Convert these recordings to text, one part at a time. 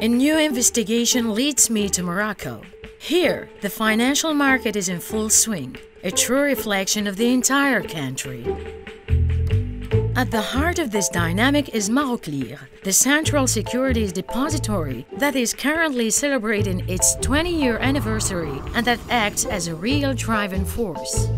A new investigation leads me to Morocco. Here, the financial market is in full swing, a true reflection of the entire country. At the heart of this dynamic is Maroclear, the central securities depository that is currently celebrating its 20-year anniversary and that acts as a real driving force.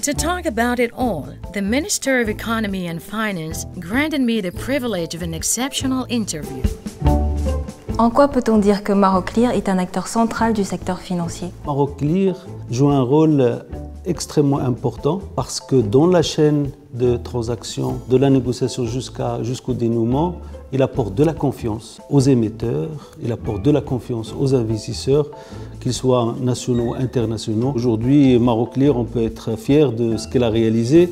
To talk about it all, the Minister of Economy and Finance granted me the privilege of an exceptional interview. En quoi peut-on dire que Maroclear est un acteur central du secteur financier? Maroclear joue un rôle extrêmement important parce que dans la chaîne de transactions, de la négociation jusqu'au dénouement, il apporte de la confiance aux émetteurs, il apporte de la confiance aux investisseurs, qu'ils soient nationaux ou internationaux. Aujourd'hui, Maroclear, on peut être fier de ce qu'elle a réalisé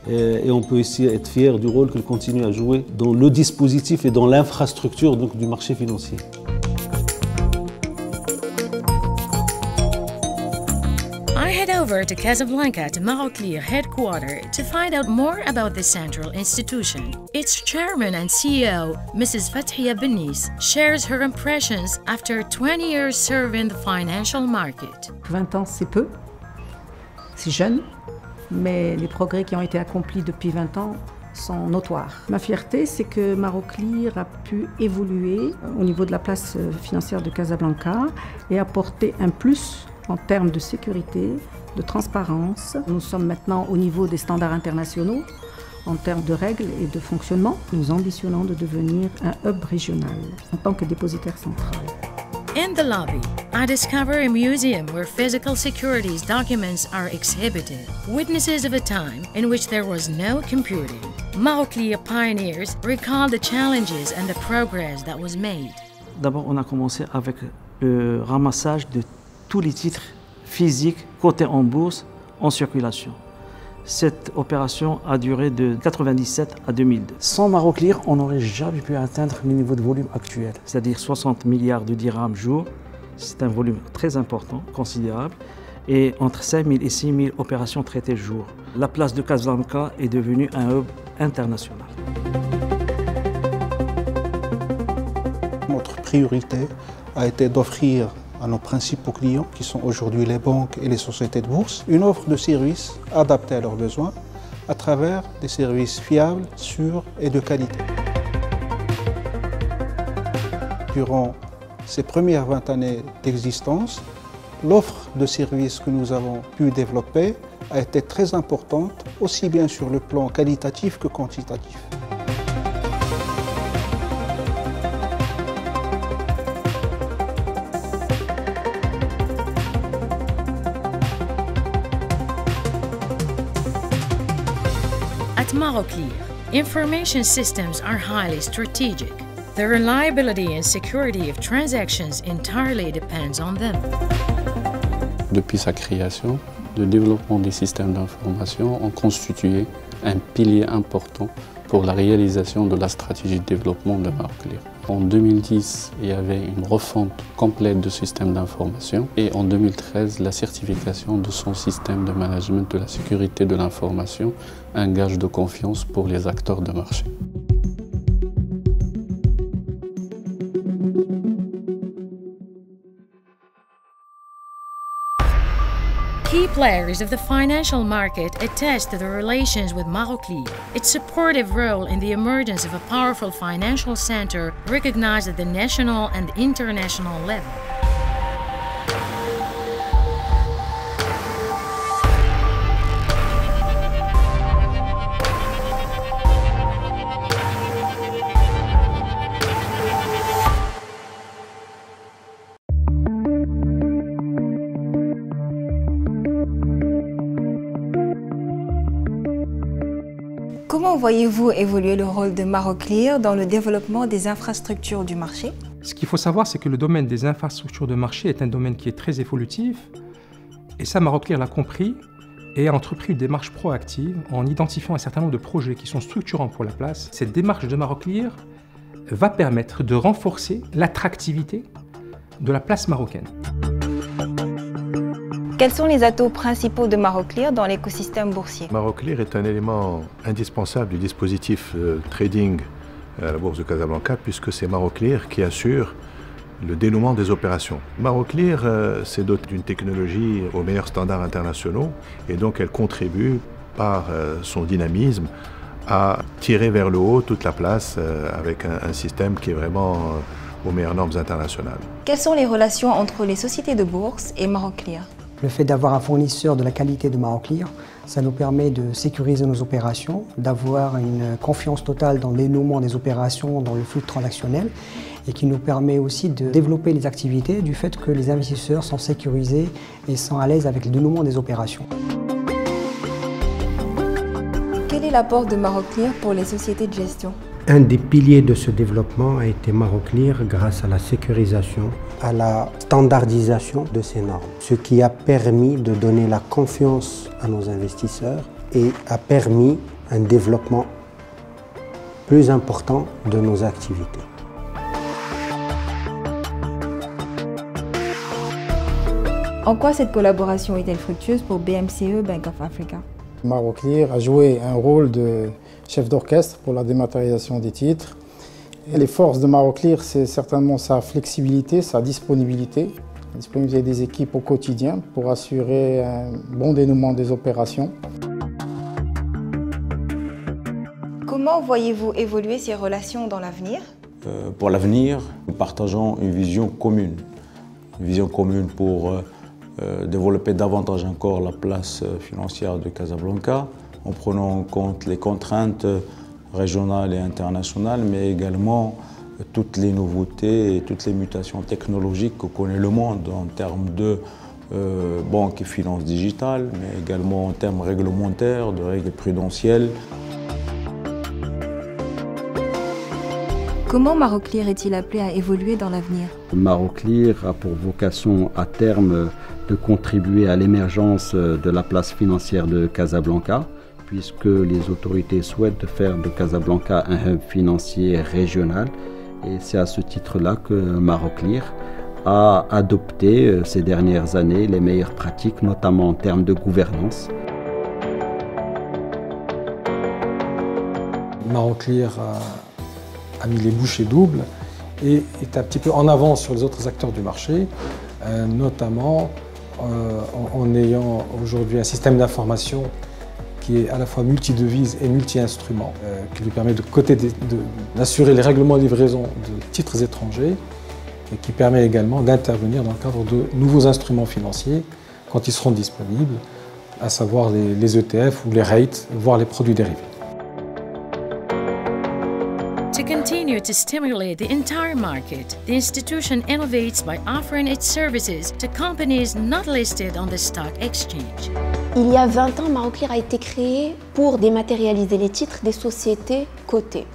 et on peut aussi être fier du rôle qu'elle continue à jouer dans le dispositif et dans l'infrastructure du marché financier. I head over to Casablanca to Maroclear headquarters to find out more about this central institution. Its chairman and CEO, Mrs. Fathia Benis, shares her impressions after 20 years serving the financial market. 20 ans, c'est peu, c'est jeune, mais les progrès qui ont été accomplis depuis 20 ans sont notoires. Ma fierté, c'est que Maroclear a pu évoluer au niveau de la place financière de Casablanca et apporter un plus en termes de sécurité, de transparence. Nous sommes maintenant au niveau des standards internationaux. En termes de règles et de fonctionnement, nous ambitionnons de devenir un hub régional en tant que dépositaire central. In the lobby, I discover a museum where physical securities documents are exhibited, witnesses of a time in which there was no computing. Maroclear pioneers recall the challenges and the progress that was made. D'abord, on a commencé avec le ramassage de tous les titres physiques cotés en bourse en circulation. Cette opération a duré de 1997 à 2002. Sans Maroclear, on n'aurait jamais pu atteindre le niveau de volume actuel, c'est-à-dire 60 milliards de dirhams jour. C'est un volume très important, considérable, et entre 5 000 et 6 000 opérations traitées jour. La place de Casablanca est devenue un hub international. Notre priorité a été d'offrir à nos principaux clients, qui sont aujourd'hui les banques et les sociétés de bourse, une offre de services adaptée à leurs besoins à travers des services fiables, sûrs et de qualité. Durant ces premières 20 années d'existence, l'offre de services que nous avons pu développer a été très importante, aussi bien sur le plan qualitatif que quantitatif. At Maroclear, information systems are highly strategic. The reliability and security of transactions entirely depends on them. Depuis sa création, le développement des systèmes d'information ont constitué un pilier important pour la réalisation de la stratégie de développement de Maroclear. En 2010, il y avait une refonte complète du système d'information et en 2013, la certification de son système de management de la sécurité de l'information, un gage de confiance pour les acteurs de marché. Key players of the financial market attest to the relations with Maroclear, its supportive role in the emergence of a powerful financial center recognized at the national and international level. Comment voyez-vous évoluer le rôle de Maroclear dans le développement des infrastructures du marché? Ce qu'il faut savoir, c'est que le domaine des infrastructures de marché est un domaine qui est très évolutif. Et ça, Maroclear l'a compris et a entrepris une démarche proactive en identifiant un certain nombre de projets qui sont structurants pour la place. Cette démarche de Maroclear va permettre de renforcer l'attractivité de la place marocaine. Quels sont les atouts principaux de Maroclear dans l'écosystème boursier? Maroclear est un élément indispensable du dispositif trading à la Bourse de Casablanca, puisque c'est Maroclear qui assure le dénouement des opérations. Maroclear s'est dotée d'une technologie aux meilleurs standards internationaux et donc elle contribue par son dynamisme à tirer vers le haut toute la place avec un système qui est vraiment aux meilleures normes internationales. Quelles sont les relations entre les sociétés de bourse et Maroclear? Le fait d'avoir un fournisseur de la qualité de Maroclear, ça nous permet de sécuriser nos opérations, d'avoir une confiance totale dans le dénouement des opérations, dans le flux transactionnel, et qui nous permet aussi de développer les activités du fait que les investisseurs sont sécurisés et sont à l'aise avec le dénouement des opérations. Quel est l'apport de Maroclear pour les sociétés de gestion? Un des piliers de ce développement a été Maroclear grâce à la sécurisation, à la standardisation de ces normes, ce qui a permis de donner la confiance à nos investisseurs et a permis un développement plus important de nos activités. En quoi cette collaboration est-elle fructueuse pour BMCE Bank of Africa? Maroclear a joué un rôle de chef d'orchestre pour la dématérialisation des titres. Et les forces de Maroclear, c'est certainement sa flexibilité, sa disponibilité, la disponibilité des équipes au quotidien pour assurer un bon dénouement des opérations. Comment voyez-vous évoluer ces relations dans l'avenir? Pour l'avenir, nous partageons une vision commune. Une vision commune pour développer davantage encore la place financière de Casablanca, en prenant en compte les contraintes régionales et internationales, mais également toutes les nouveautés et toutes les mutations technologiques que connaît le monde en termes de banque et finances digitales, mais également en termes réglementaires, de règles prudentielles. Comment Maroclear est-il appelé à évoluer dans l'avenir? Maroclear a pour vocation à terme de contribuer à l'émergence de la place financière de Casablanca, puisque les autorités souhaitent faire de Casablanca un hub financier régional. Et c'est à ce titre-là que Maroclear a adopté ces dernières années les meilleures pratiques, notamment en termes de gouvernance. Maroclear a mis les bouchées doubles et est un petit peu en avance sur les autres acteurs du marché, notamment en ayant aujourd'hui un système d'information qui est à la fois multi-devises et multi-instruments, qui lui permet d'assurer les règlements de livraison de titres étrangers et qui permet également d'intervenir dans le cadre de nouveaux instruments financiers quand ils seront disponibles, à savoir les ETF ou les rates, voire les produits dérivés. To continue to stimulate the entire market, the institution innovates by offering its services to companies not listed on the stock exchange. Il y a 20 ans, Maroclear a été créé pour dématérialiser les titres des sociétés cotées.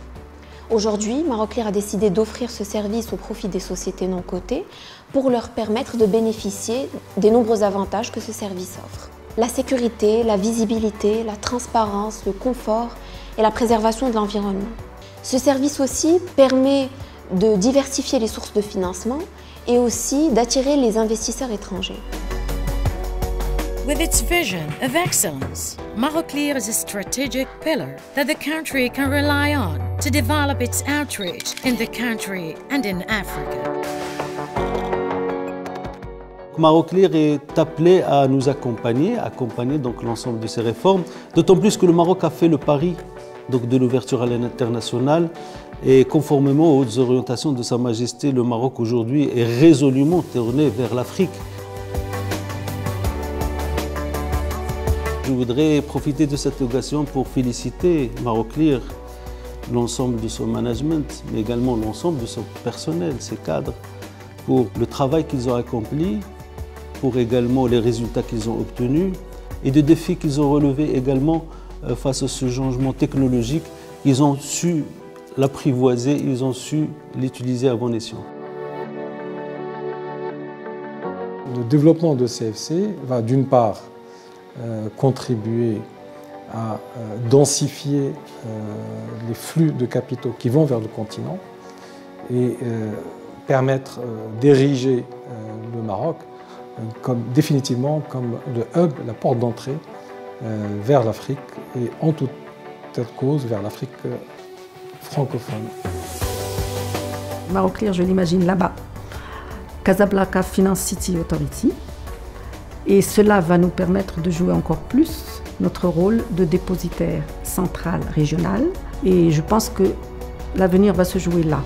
Aujourd'hui, Maroclear a décidé d'offrir ce service au profit des sociétés non cotées pour leur permettre de bénéficier des nombreux avantages que ce service offre. La sécurité, la visibilité, la transparence, le confort et la préservation de l'environnement. Ce service aussi permet de diversifier les sources de financement et aussi d'attirer les investisseurs étrangers. With its vision of excellence, Maroclear is a strategic pillar that the country can rely on to develop its outreach in the country and in Africa. Maroclear est appelé à nous accompagner donc l'ensemble de ces réformes, d'autant plus que le Maroc a fait le pari donc de l'ouverture à l'international et conformément aux hautes orientations de Sa Majesté, le Maroc aujourd'hui est résolument tourné vers l'Afrique. Je voudrais profiter de cette occasion pour féliciter Maroclear, l'ensemble de son management, mais également l'ensemble de son personnel, ses cadres, pour le travail qu'ils ont accompli, pour également les résultats qu'ils ont obtenus et des défis qu'ils ont relevés également face à ce changement technologique. Ils ont su l'apprivoiser, ils ont su l'utiliser à bon escient. Le développement de CFC va d'une part contribuer à densifier les flux de capitaux qui vont vers le continent et permettre d'ériger le Maroc définitivement comme le hub, la porte d'entrée vers l'Afrique et en toute cause vers l'Afrique francophone. Maroclear, je l'imagine là-bas. Casablanca Finance City Authority. Et cela va nous permettre de jouer encore plus notre rôle de dépositaire central régional. Et je pense que l'avenir va se jouer là.